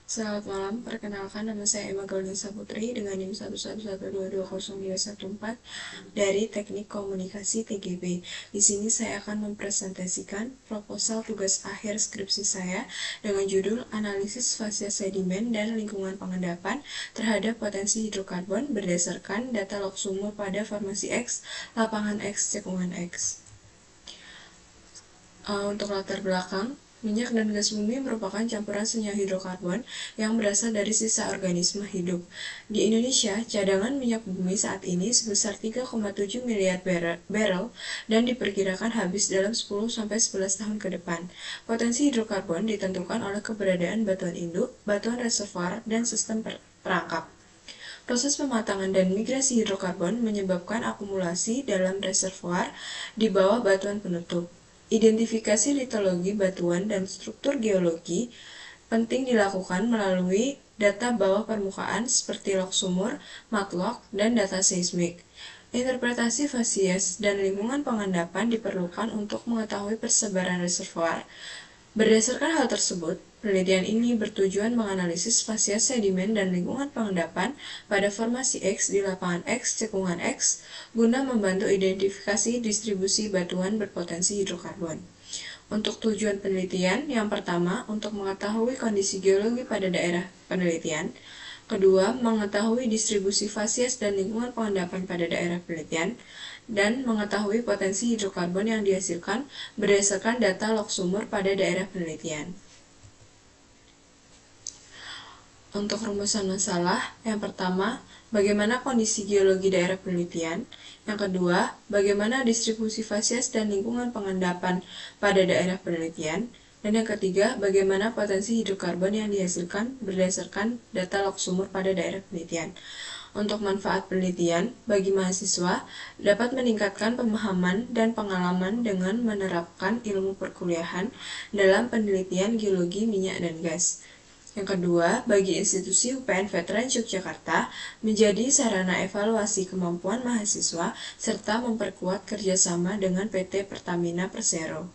Selamat malam, perkenalkan nama saya Emma Gaudinsa Putri dengan NIM 111220214 dari Teknik Komunikasi TGB. Di sini saya akan mempresentasikan proposal tugas akhir skripsi saya dengan judul Analisis Fase Sedimen dan Lingkungan Pengendapan terhadap Potensi Hidrokarbon berdasarkan data log sumur pada formasi X, lapangan X, cekungan X. Untuk latar belakang, minyak dan gas bumi merupakan campuran senyawa hidrokarbon yang berasal dari sisa organisme hidup. Di Indonesia, cadangan minyak bumi saat ini sebesar 3,7 miliar barrel dan diperkirakan habis dalam 10-11 tahun ke depan. Potensi hidrokarbon ditentukan oleh keberadaan batuan induk, batuan reservoir, dan sistem perangkap. Proses pematangan dan migrasi hidrokarbon menyebabkan akumulasi dalam reservoir di bawah batuan penutup. Identifikasi litologi batuan dan struktur geologi penting dilakukan melalui data bawah permukaan seperti log sumur, matlog, dan data seismik. Interpretasi fasies dan lingkungan pengendapan diperlukan untuk mengetahui persebaran reservoir. Berdasarkan hal tersebut, penelitian ini bertujuan menganalisis fasies sedimen dan lingkungan pengendapan pada formasi X di lapangan X, cekungan X, guna membantu identifikasi distribusi batuan berpotensi hidrokarbon. Untuk tujuan penelitian, yang pertama, untuk mengetahui kondisi geologi pada daerah penelitian. Kedua, mengetahui distribusi fasies dan lingkungan pengendapan pada daerah penelitian, dan mengetahui potensi hidrokarbon yang dihasilkan berdasarkan data log sumur pada daerah penelitian. Untuk rumusan masalah, yang pertama, bagaimana kondisi geologi daerah penelitian. Yang kedua, bagaimana distribusi fasies dan lingkungan pengendapan pada daerah penelitian. Dan yang ketiga, bagaimana potensi hidrokarbon yang dihasilkan berdasarkan data log sumur pada daerah penelitian. Untuk manfaat penelitian, bagi mahasiswa, dapat meningkatkan pemahaman dan pengalaman dengan menerapkan ilmu perkuliahan dalam penelitian geologi minyak dan gas. Yang kedua, bagi institusi UPN Veteran Yogyakarta, menjadi sarana evaluasi kemampuan mahasiswa serta memperkuat kerjasama dengan PT Pertamina Persero.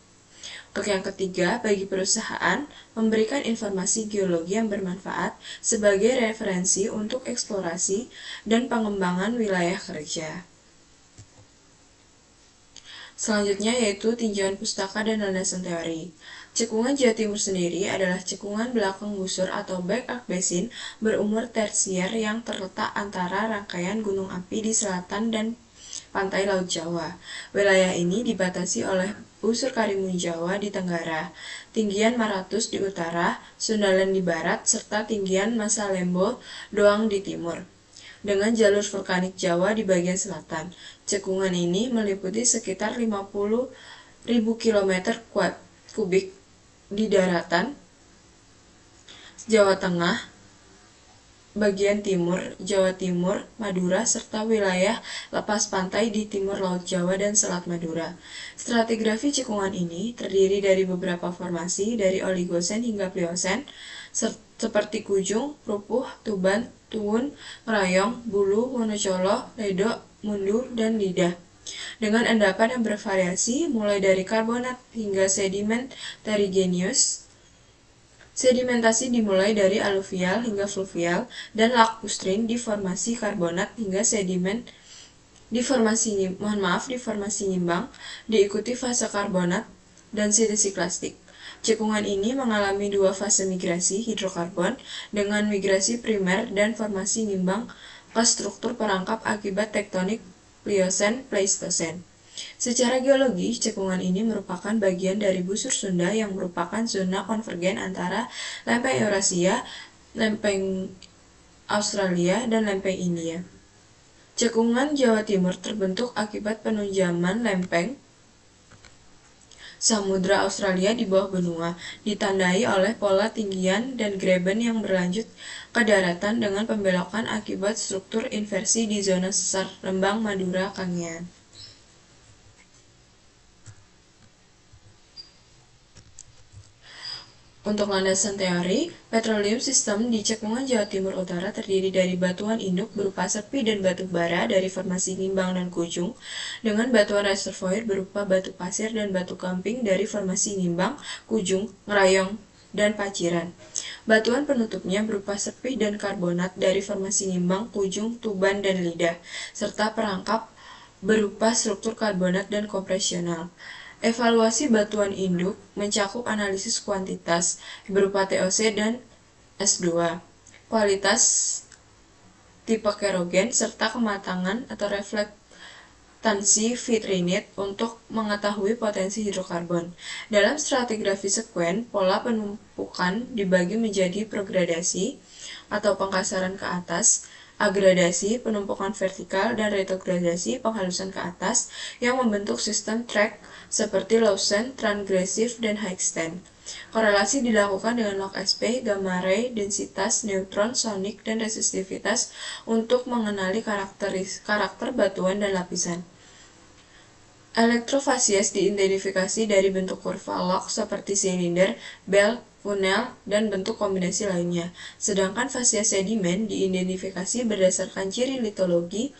Untuk yang ketiga, bagi perusahaan, memberikan informasi geologi yang bermanfaat sebagai referensi untuk eksplorasi dan pengembangan wilayah kerja. Selanjutnya yaitu tinjauan pustaka dan landasan teori. Cekungan Jawa Timur sendiri adalah cekungan belakang gusur atau back-arc basin berumur tersier yang terletak antara rangkaian gunung api di selatan dan pantai Laut Jawa. Wilayah ini dibatasi oleh busur Karimun Jawa di tenggara, tinggian Maratus di utara, Sundaland di barat, serta tinggian Masalembo Doang di timur. Dengan jalur vulkanik Jawa di bagian selatan, cekungan ini meliputi sekitar 50.000 km kubik di daratan Jawa Tengah, bagian timur, Jawa Timur, Madura, serta wilayah lepas pantai di timur Laut Jawa dan Selat Madura. Stratigrafi cekungan ini terdiri dari beberapa formasi dari Oligosen hingga Pliosen, seperti Kujung, Rupuh, Tuban, Tuwun, Ngerayong, Bulu, Wonocolo, Ledo, Mundur, dan Lidah. Dengan endapan yang bervariasi mulai dari karbonat hingga sedimen terigenius. Sedimentasi dimulai dari aluvial hingga fluvial dan lacustrin di formasi karbonat hingga sedimen di formasi nyimbang, diikuti fase karbonat dan sintesi plastik. Cekungan ini mengalami dua fase migrasi hidrokarbon dengan migrasi primer dan formasi nyimbang ke struktur perangkap akibat tektonik Pliosen-Pleistosen. Secara geologi, cekungan ini merupakan bagian dari busur Sunda yang merupakan zona konvergen antara lempeng Eurasia, lempeng Australia, dan lempeng India. Cekungan Jawa Timur terbentuk akibat penunjaman lempeng Samudra Australia di bawah benua, ditandai oleh pola tinggian dan greben yang berlanjut ke daratan dengan pembelokan akibat struktur inversi di zona sesar Rembang, Madura, Kangean. Untuk landasan teori, petroleum system di cekungan Jawa Timur Utara terdiri dari batuan induk berupa sepi dan batu bara dari formasi Ngimbang dan Kujung, dengan batuan reservoir berupa batu pasir dan batu gamping dari formasi Ngimbang, Kujung, Ngerayong, dan Paciran. Batuan penutupnya berupa sepih dan karbonat dari formasi Nimbang, Kujung, Tuban, dan Lidah, serta perangkap berupa struktur karbonat dan kompresional. Evaluasi batuan induk mencakup analisis kuantitas berupa TOC dan S2, kualitas tipe kerogen, serta kematangan atau reflektansi vitrinit untuk mengetahui potensi hidrokarbon. Dalam stratigrafi sekuen, pola penumpukan dibagi menjadi progradasi atau pengkasaran ke atas, agradasi, penumpukan vertikal, dan retrogradasi, penghalusan ke atas, yang membentuk sistem track seperti Lawson, transgresif, dan high extent. Korelasi dilakukan dengan log SP, gamma ray, densitas, neutron, sonik, dan resistivitas untuk mengenali karakter batuan dan lapisan. Elektrofasies diidentifikasi dari bentuk kurva log seperti silinder, bell, funnel, dan bentuk kombinasi lainnya. Sedangkan fasies sedimen diidentifikasi berdasarkan ciri litologi,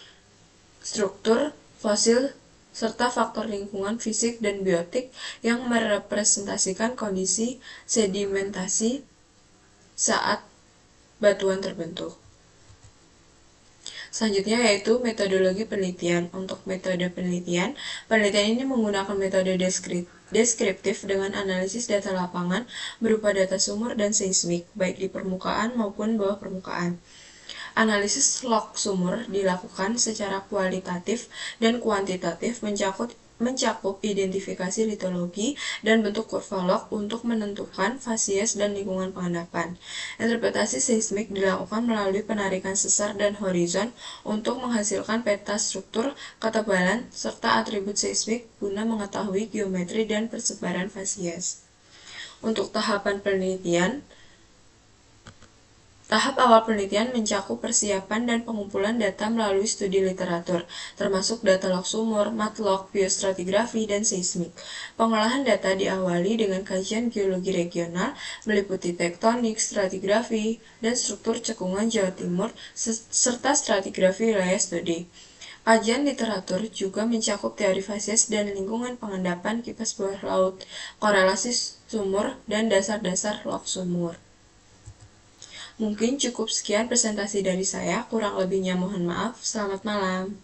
struktur, fosil, serta faktor lingkungan fisik dan biotik yang merepresentasikan kondisi sedimentasi saat batuan terbentuk. Selanjutnya yaitu metodologi penelitian. Untuk metode penelitian ini menggunakan metode deskriptif dengan analisis data lapangan berupa data sumur dan seismik, baik di permukaan maupun bawah permukaan. Analisis log sumur dilakukan secara kualitatif dan kuantitatif mencakup identifikasi litologi dan bentuk kurva log untuk menentukan fasies dan lingkungan pengendapan. Interpretasi seismik dilakukan melalui penarikan sesar dan horizon untuk menghasilkan peta struktur, ketebalan, serta atribut seismik guna mengetahui geometri dan persebaran fasies. Untuk tahapan penelitian, tahap awal penelitian mencakup persiapan dan pengumpulan data melalui studi literatur, termasuk data log sumur, matlog, biostratigrafi, dan seismik. Pengolahan data diawali dengan kajian geologi regional, meliputi tektonik, stratigrafi, dan struktur cekungan Jawa Timur, serta stratigrafi wilayah studi. Kajian literatur juga mencakup teori fasies dan lingkungan pengendapan kipas bawah laut, korelasi sumur, dan dasar-dasar log sumur. Mungkin cukup sekian presentasi dari saya, kurang lebihnya mohon maaf. Selamat malam.